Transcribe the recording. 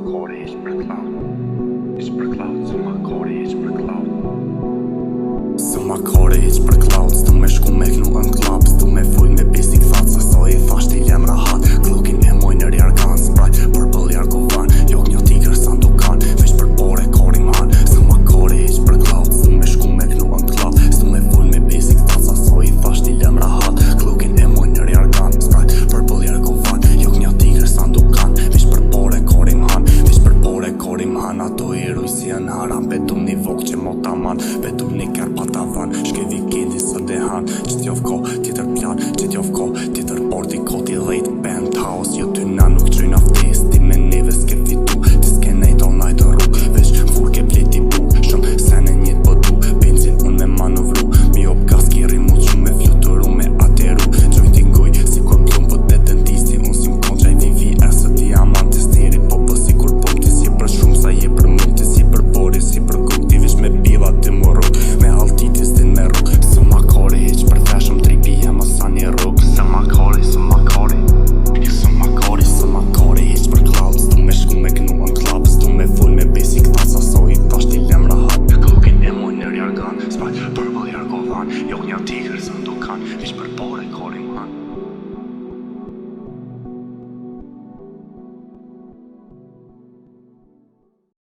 kore ish për cloud. Ish për cloud, së ma kore ish për cloud. Së ma kore ish për cloud. S'du me shku me knu në klub. S'du me full me basic thoughts. Sa i thasht i lem rahat. Glokin e moj në rjargan. Sprite për bëll jarkovan. Jok një tigër sa ndukan. Vesh për bore kori man. Së ma kore ish për cloud. S'du me shku me knu në klub. S'du me full me basic thoughts. Sa i thasht i lem rahat. Glokin e moj në rjargan. Sprite për bëll jarkovan. Jok një tigër sa ndukan. Vesh për bore kori man. Vesh për bore kori man. Ato i ruj si janë haram. Betum një vok që mota man. Betum një kër patavan. Shke vikendi së dehan. Që t'jof ko tjetër plan. Që t'jof ko tjetër porti. Koti dhejt penthouse. Jo ty na nuk qyj naftes. Ti me neve s'ke fitu. Ti s'ke nejt all night në rrug. Vesh fur ke pleti bu. Shumë sene njët po du. Benzin unë me manovru. Mi op gas ki rimut shumë me fluturu me ateru. Gjoj t'i ngoj si kur plum po të dentisti. Unë si më kontra i VVS. Ti aman të steri po po si kur pop. Ti si për shumë sa je për mund. Ti si për bori si për kuk. Ti vesh me bila ti morot. Me haltitis din me rrug. Së ma kore heq për feshëm tripi e më sa një rrug. Së ma kore, së ma kore. Së ma kore, së ma kore heq për cloud. S'du me shku me knu në klub. S'du me full me basic thoughts. Sa i thasht i lem rahat. Glokin e moj në rjargan. Sprite për bëll jarkovan. Jok një tigër së ndukan. Vesh për bore kori man.